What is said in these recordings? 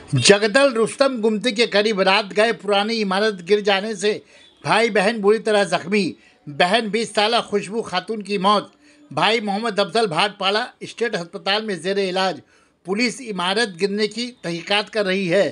जगदल रुस्तम गुमती के करीब रात गए पुरानी इमारत गिर जाने से भाई बहन बुरी तरह जख्मी। बहन 20 साल खुशबू खातून की मौत। भाई मोहम्मद अफजल भाटपाड़ा स्टेट अस्पताल में जेर इलाज। पुलिस इमारत गिरने की तहकीकात कर रही है।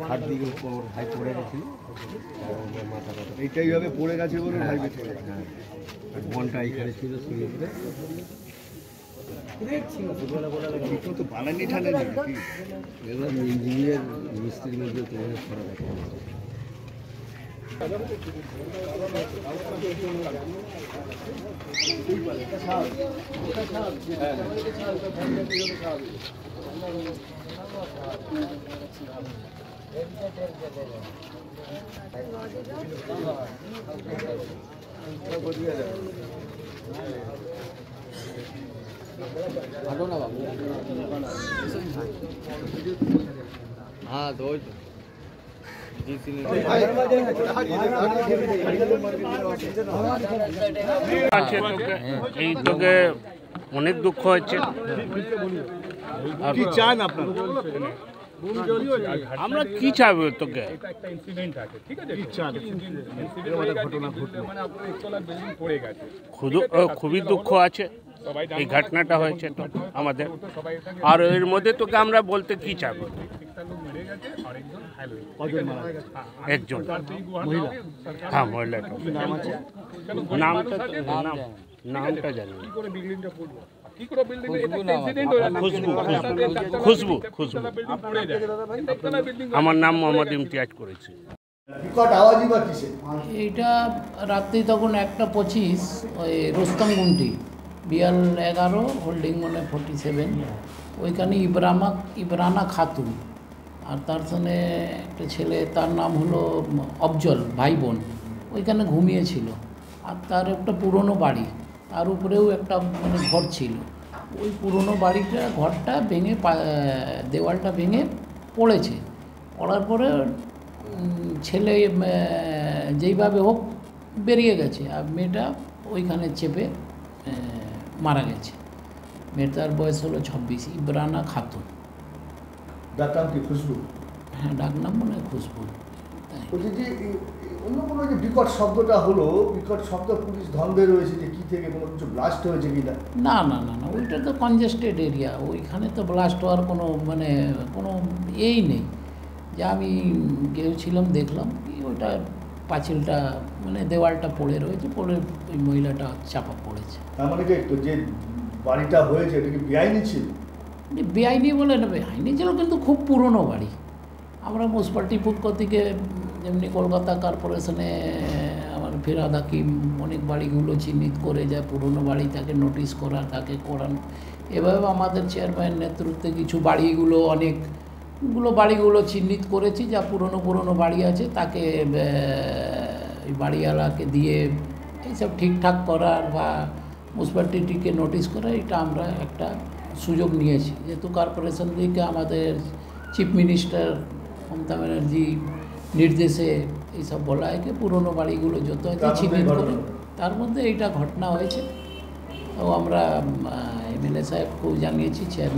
হাত দিকে উপর ভাই পড়ে গেছিল, এইটাইভাবে পড়ে গেছে বলে ভাই বেঁচে গেছে। হ্যাঁ, মনটা এইখানে ছিল শুয়ে পড়ে তো বানানি ঠানে নাকি এবার ইঞ্জিনিয়ার মিস্ত্রির মধ্যে তোমাদের করা দেখা हाँ दो অনেক দুঃখ হচ্ছে। কি চান আপনারা? আমরা কি চাইবো তোকে? খুবই দুঃখ আছে এই ঘটনাটা হয়েছে তো আমাদের। আর এর মধ্যে তোকে আমরা বলতে কি চাইবো? একজন হ্যাঁ, মহিলাটা নামটা জানি খুশবু। আমার নাম মোহাম্মদ ইমতিয়াজ করেছি। এইটা রাত্রি তখন 1:25 ওই রুস্তম গুমটি বিয়াল 11 হোল্ডিং মানে 47 ওইখানে ইবরানা খাতুন আর তার সঙ্গে একটা ছেলে, তার নাম হলো অফজল, ভাই বোন ওইখানে ঘুমিয়েছিল। আর তার একটা পুরনো বাড়ি, তার উপরেও একটা মানে ঘর ছিল। ওই পুরনো বাড়িটা ঘরটা ভেঙে দেওয়ালটা ভেঙে পড়েছে। পড়ার পরে ছেলে যেইভাবে হোক বেরিয়ে গেছে, আর মেয়েটা ওইখানে চেপে মারা গেছে। মেয়েটার বয়স হলো 26, ইবরানা খাতুন। ডাক নাম কি? খুশবু। হ্যাঁ, ডাক নাম মনে হয় খুশবু। বলছি যে অন্য কোনো যে বিকট শব্দটা হলো, বিকট শব্দ পুলিশ ধন্দে রয়েছে যে কি থেকে কোনো কিছু ব্লাস্ট হয়েছে কি না? না না না না, ওইটা তো কনজেস্টেড এরিয়া, ওইখানে তো ব্লাস্ট হওয়ার কোনো মানে কোনো এই নেই। যে আমি গিয়েছিলাম দেখলাম কি ওইটা পাঁচিলটা মানে দেওয়ালটা পড়ে রয়েছে, পড়ে ওই মহিলাটা চাপা পড়েছে। তার মানে যে বাড়িটা হয়েছে এটা কি বেআইনি ছিল? বেআইনি বলে না, বেআইনি ছিল কিন্তু খুব পুরনো বাড়ি। আমরা মুনিসিপ্যালিটির পক্ষ থেকে যেমনি কলকাতা কর্পোরেশনে আমার ফিরহাদ হাকিম অনেক বাড়িগুলো চিহ্নিত করে যায়, পুরনো বাড়ি তাকে নোটিশ করা, তাকে করানো। এভাবে আমাদের চেয়ারম্যান নেতৃত্বে কিছু বাড়িগুলো চিহ্নিত করেছি, যা পুরনো বাড়ি আছে তাকে এই বাড়িওয়ালাকে দিয়ে এইসব ঠিকঠাক করার বা মুনিসিপ্যালিটিকে নোটিশ করা, এটা আমরা একটা সুযোগ নিয়েছি। যেহেতু কর্পোরেশন থেকে আমাদের চিফ মিনিস্টার মমতা ব্যানার্জি নির্দেশে এইসব বলা হয় কি পুরনো বাড়িগুলো যত আছে চিহ্নিত করে, তার মধ্যে এইটা ঘটনা হয়েছে। তো আমরা এমএলএ সাহেবকেও জানিয়েছি, চেয়ারম্যান